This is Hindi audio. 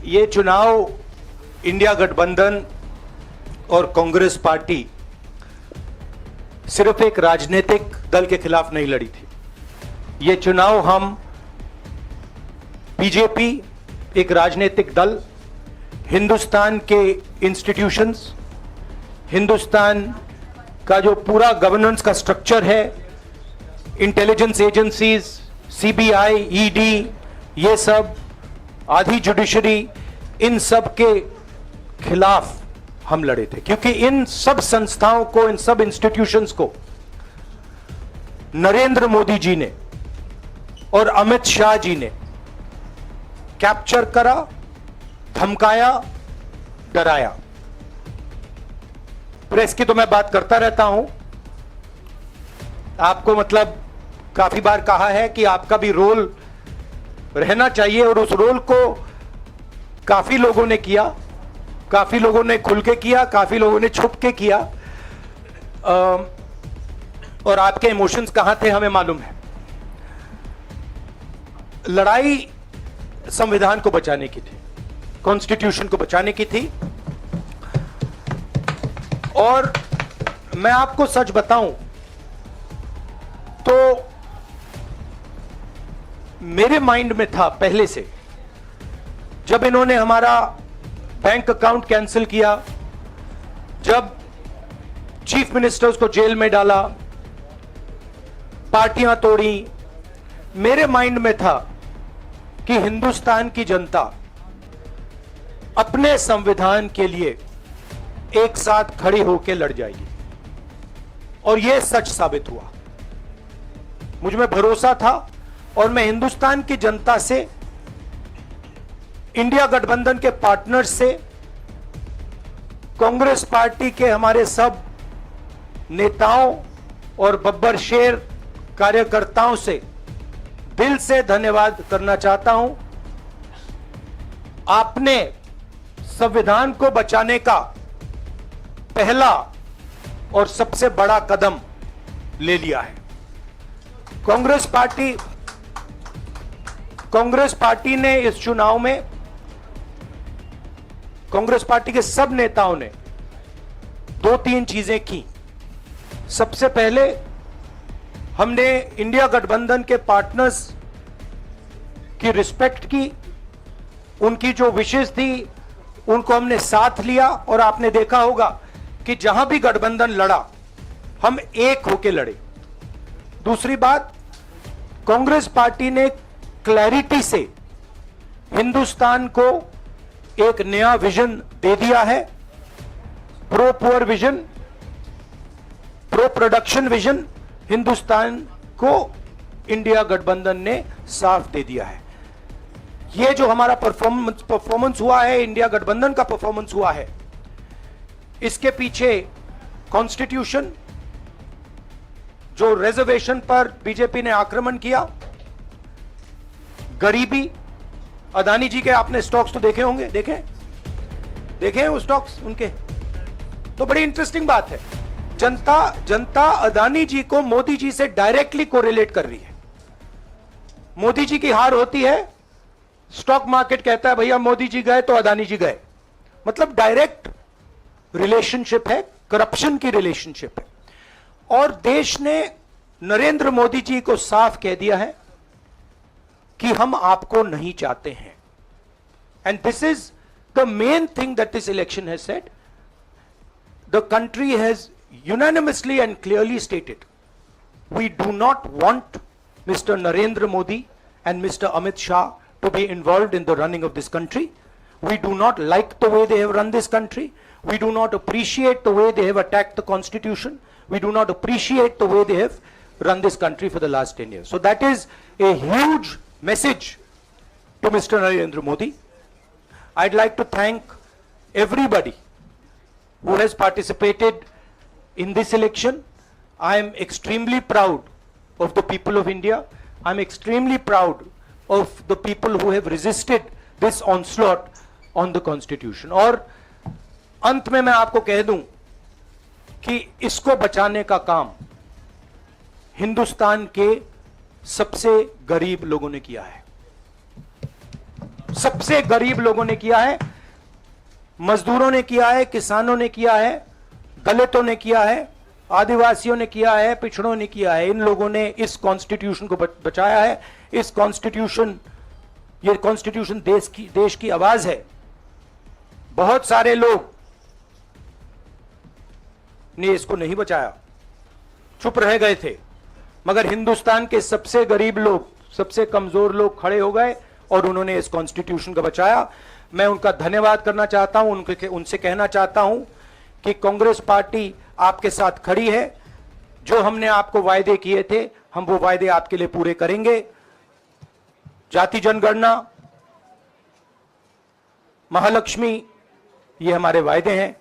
ये चुनाव इंडिया गठबंधन और कांग्रेस पार्टी सिर्फ एक राजनीतिक दल के खिलाफ नहीं लड़ी थी। ये चुनाव हम बीजेपी, एक राजनीतिक दल, हिंदुस्तान के इंस्टीट्यूशंस, हिंदुस्तान का जो पूरा गवर्नेंस का स्ट्रक्चर है, इंटेलिजेंस एजेंसीज, सीबीआई, ईडी, ये सब, आधी जुडिशरी, इन सब के खिलाफ हम लड़े थे, क्योंकि इन सब संस्थाओं को, इन सब इंस्टीट्यूशंस को नरेंद्र मोदी जी ने और अमित शाह जी ने कैप्चर करा, धमकाया, डराया। प्रेस की तो मैं बात करता रहता हूं, आपको मतलब काफी बार कहा है कि आपका भी रोल रहना चाहिए, और उस रोल को काफी लोगों ने किया, काफी लोगों ने खुल के किया, काफी लोगों ने छुप के किया, और आपके इमोशंस कहां थे हमें मालूम है। लड़ाई संविधान को बचाने की थी, कॉन्स्टिट्यूशन को बचाने की थी। और मैं आपको सच बताऊं तो मेरे माइंड में था पहले से, जब इन्होंने हमारा बैंक अकाउंट कैंसिल किया, जब चीफ मिनिस्टर्स को जेल में डाला, पार्टियां तोड़ी, मेरे माइंड में था कि हिंदुस्तान की जनता अपने संविधान के लिए एक साथ खड़ी होकर लड़ जाएगी, और यह सच साबित हुआ। मुझ में भरोसा था, और मैं हिंदुस्तान की जनता से, इंडिया गठबंधन के पार्टनर्स से, कांग्रेस पार्टी के हमारे सब नेताओं और बब्बर शेर कार्यकर्ताओं से दिल से धन्यवाद करना चाहता हूं। आपने संविधान को बचाने का पहला और सबसे बड़ा कदम ले लिया है। कांग्रेस पार्टी ने इस चुनाव में, कांग्रेस पार्टी के सब नेताओं ने 2-3 चीजें की। सबसे पहले हमने इंडिया गठबंधन के पार्टनर्स की रिस्पेक्ट की, उनकी जो विशेष थी उनको हमने साथ लिया, और आपने देखा होगा कि जहां भी गठबंधन लड़ा हम एक होकर लड़े। दूसरी बात, कांग्रेस पार्टी ने क्लैरिटी से हिंदुस्तान को एक नया विजन दे दिया है, pro poor vision, pro production vision Hindustan को इंडिया गठबंधन ने साफ दे दिया है। यह जो हमारा परफॉर्मेंस हुआ है, इंडिया गठबंधन का परफॉर्मेंस हुआ है, इसके पीछे कॉन्स्टिट्यूशन, जो रिजर्वेशन पर बीजेपी ने आक्रमण किया, गरीबी, अदानी जी के आपने स्टॉक्स तो देखे होंगे, देखे वो स्टॉक्स उनके, तो बड़ी इंटरेस्टिंग बात है। जनता अदानी जी को मोदी जी से डायरेक्टली कोरिलेट कर रही है। मोदी जी की हार होती है, स्टॉक मार्केट कहता है भैया मोदी जी गए तो अदानी जी गए, मतलब डायरेक्ट रिलेशनशिप है, करप्शन की रिलेशनशिप है। और देश ने नरेंद्र मोदी जी को साफ कह दिया है कि हम आपको नहीं चाहते हैं। And this is the main thing that this election has said. The country has unanimously and clearly stated, we do not want Mr. Narendra Modi and Mr. Amit Shah to be involved in the running of this country. We do not like the way they have run this country. We do not appreciate the way they have attacked the constitution. We do not appreciate the way they have run this country for the last 10 years. So that is a huge message to Mr. Narendra Modi. I'd like to thank everybody who has participated in this election. I am extremely proud of the people of India. I am extremely proud of the people who have resisted this onslaught on the constitution. और अंत में मैं आपको कह दूं कि इसको बचाने का काम हिंदुस्तान के सबसे गरीब लोगों ने किया है। सबसे गरीब लोगों ने किया है, मजदूरों ने किया है, किसानों ने किया है, दलितों ने किया है, आदिवासियों ने किया है, पिछड़ों ने किया है। इन लोगों ने इस कॉन्स्टिट्यूशन को बचाया है। ये कॉन्स्टिट्यूशन देश की आवाज है। बहुत सारे लोग ने इसको नहीं बचाया, चुप रह गए थे, मगर हिंदुस्तान के सबसे गरीब लोग, सबसे कमजोर लोग खड़े हो गए और उन्होंने इस कॉन्स्टिट्यूशन को बचाया। मैं उनका धन्यवाद करना चाहता हूं, उनसे कहना चाहता हूं कि कांग्रेस पार्टी आपके साथ खड़ी है। जो हमने आपको वायदे किए थे, हम वो वायदे आपके लिए पूरे करेंगे। जाति जनगणना, महालक्ष्मी, ये हमारे वायदे हैं।